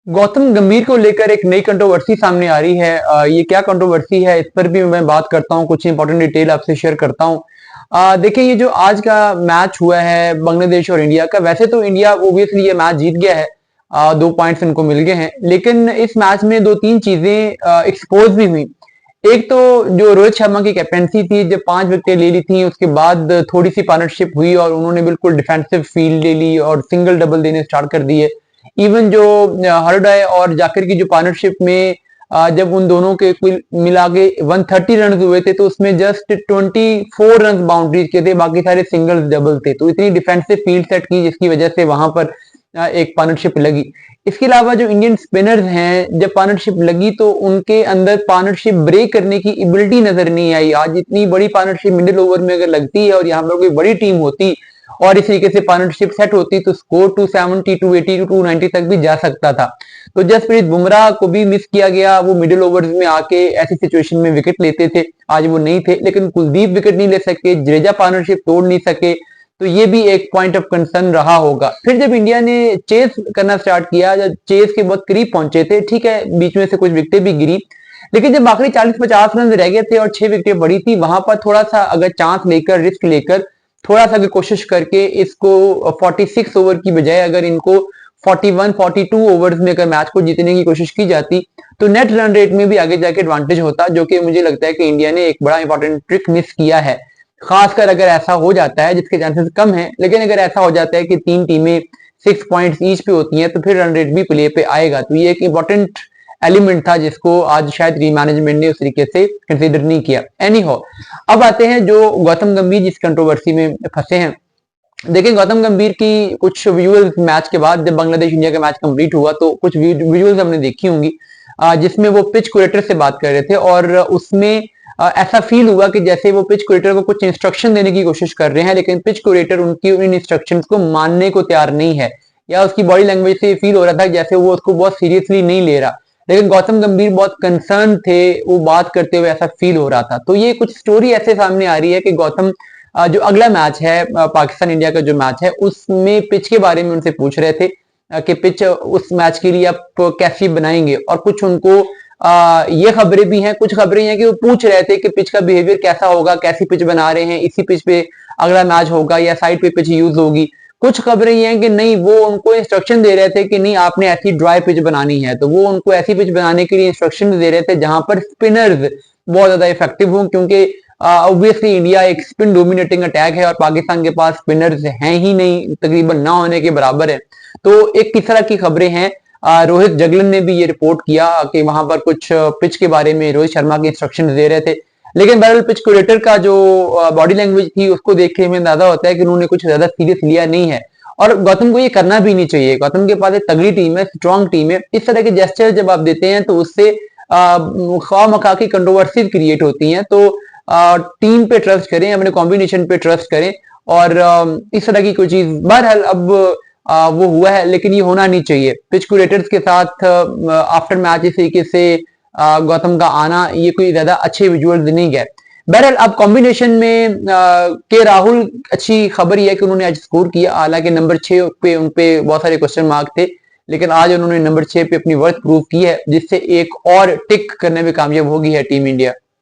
गौतम गंभीर को लेकर एक नई कंट्रोवर्सी सामने आ रही है। ये क्या कंट्रोवर्सी है, इस पर भी मैं बात करता हूँ, कुछ इंपॉर्टेंट डिटेल आपसे शेयर करता हूँ। देखिए, ये जो आज का मैच हुआ है बांग्लादेश और इंडिया का, वैसे तो इंडिया ओबियसली ये मैच जीत गया है। 2 पॉइंट्स इनको मिल गए हैं, लेकिन इस मैच में दो तीन चीजें एक्सपोज भी हुई। एक तो जो रोहित शर्मा की कैप्टेंसी थी, जब 5 विकेट ले ली थी, उसके बाद थोड़ी सी पार्टनरशिप हुई और उन्होंने बिल्कुल डिफेंसिव फील्ड ले ली और सिंगल डबल देने स्टार्ट कर दिए। इवन जो हरडॉय और जाकिर की जो पार्टनरशिप में जब उन दोनों के कुल मिला के 130 रन हुए थे, तो उसमें जस्ट 24 रन बाउंड्रीज के थे, बाकी सारे सिंगल्स डबल थे। तो इतनी डिफेंसिव फील्ड सेट की, जिसकी वजह से वहां पर एक पार्टनरशिप लगी। इसके अलावा जो इंडियन स्पिनर्स हैं, जब पार्टनरशिप लगी तो उनके अंदर पार्टनरशिप ब्रेक करने की एबिलिटी नजर नहीं आई। आज इतनी बड़ी पार्टनरशिप मिडिल ओवर में अगर लगती है और यहाँ पर कोई बड़ी टीम होती और इस तरीके से पार्टनरशिप सेट होती, तो स्कोर 270, 280, 290 तक भी जा सकता था। तो जसप्रीत बुमराह को भी मिस किया गया, वो मिडिल ओवर्स में आके ऐसी सिचुएशन में विकेट लेते थे, आज वो नहीं थे। लेकिन कुलदीप विकेट नहीं ले सके, जडेजा पार्टनरशिप तोड़ नहीं सके, तो ये भी एक पॉइंट ऑफ कंसर्न रहा होगा। फिर जब इंडिया ने चेस करना स्टार्ट किया, जब चेस के बहुत करीब पहुंचे थे, ठीक है बीच में से कुछ विकेटें भी गिरी, लेकिन जब आखिरी 40-50 रन रह गए थे और 6 विकेटें बड़ी थी, वहां पर थोड़ा सा अगर चांस लेकर, रिस्क लेकर, थोड़ा सा अगर कोशिश करके इसको 46 ओवर की बजाय अगर इनको 41-42 ओवर्स में अगर मैच को जीतने की कोशिश की जाती, तो नेट रन रेट में भी आगे जाके एडवांटेज होता, जो कि मुझे लगता है कि इंडिया ने एक बड़ा इंपॉर्टेंट ट्रिक मिस किया है। खासकर अगर ऐसा हो जाता है, जिसके चांसेस कम है, लेकिन अगर ऐसा हो जाता है कि तीन टीमें 6 पॉइंट्स ईच पे होती हैं, तो फिर रन रेट भी प्ले पे आएगा। तो ये एक इंपॉर्टेंट एलिमेंट था, जिसको आज शायद टीम मैनेजमेंट ने उस तरीके से कंसीडर नहीं किया। एनी हो, अब आते हैं जो गौतम गंभीर जिस कंट्रोवर्सी में फंसे हैं। देखिए, गौतम गंभीर की कुछ विजुअल्स मैच के बाद, जब बांग्लादेश इंडिया का मैच कंप्लीट हुआ, तो कुछ विजुअल्स हमने देखी होंगी, जिसमें वो पिच क्यूरेटर से बात कर रहे थे और उसमें ऐसा फील हुआ कि जैसे वो पिच क्यूरेटर को कुछ इंस्ट्रक्शन देने की कोशिश कर रहे हैं, लेकिन पिच क्यूरेटर उनकी उन इंस्ट्रक्शंस को मानने को तैयार नहीं है, या उसकी बॉडी लैंग्वेज से फील हो रहा था जैसे वो उसको बहुत सीरियसली नहीं ले रहा। लेकिन गौतम गंभीर बहुत कंसर्न थे, वो बात करते हुए ऐसा फील हो रहा था। तो ये कुछ स्टोरी ऐसे सामने आ रही है कि गौतम जो अगला मैच है पाकिस्तान इंडिया का जो मैच है, उसमें पिच के बारे में उनसे पूछ रहे थे कि पिच उस मैच के लिए आप कैसी बनाएंगे, और कुछ उनको ये खबरें भी हैं, कुछ खबरें हैं कि वो पूछ रहे थे कि पिच का बिहेवियर कैसा होगा, कैसी पिच बना रहे हैं, इसी पिच पे अगला मैच होगा या साइड पे पिच यूज होगी। कुछ खबरें ये हैं कि नहीं, वो उनको इंस्ट्रक्शन दे रहे थे कि नहीं, आपने ऐसी ड्राई पिच बनानी है, तो वो उनको ऐसी पिच बनाने के लिए इंस्ट्रक्शन दे रहे थे जहां पर स्पिनर्स बहुत ज्यादा इफेक्टिव हों, क्योंकि ऑब्वियसली इंडिया एक स्पिन डोमिनेटिंग अटैक है और पाकिस्तान के पास स्पिनर्स हैं ही नहीं, तकरीबन ना होने के बराबर है। तो एक किस तरह की खबरें हैं, रोहित जगलन ने भी ये रिपोर्ट किया कि वहां पर कुछ पिच के बारे में रोहित शर्मा के इंस्ट्रक्शन दे रहे थे। लेकिन बहरहाल पिच क्यूरेटर का जो बॉडी लैंग्वेज थी, उसको देख के हमें अंदाजा होता है कि उन्होंने कुछ ज्यादा सीरियस लिया नहीं है, और गौतम को ये करना भी नहीं चाहिए। गौतम के पास एक तगड़ी टीम है, स्ट्रॉन्ग टीम है। इस तरह के जेस्चर जब आप देते हैं, तो उससे खा मखा की कंट्रोवर्सी क्रिएट होती हैं। तो टीम पे ट्रस्ट करें, अपने कॉम्बिनेशन पे ट्रस्ट करें, और इस तरह की कोई चीज बहरहाल अब वो हुआ है, लेकिन ये होना नहीं चाहिए। पिच क्यूरेटर्स के साथ आफ्टर मैच इस तरीके से गौतम का आना, ये कोई ज्यादा अच्छे विजुअल्स नहीं गए। बहरहाल अब कॉम्बिनेशन में के राहुल, अच्छी खबर यह है कि उन्होंने आज स्कोर किया। हालांकि नंबर 6 पे उनपे बहुत सारे क्वेश्चन मार्क थे, लेकिन आज उन्होंने नंबर 6 पे अपनी वर्थ प्रूव की है, जिससे एक और टिक करने में कामयाब होगी है टीम इंडिया।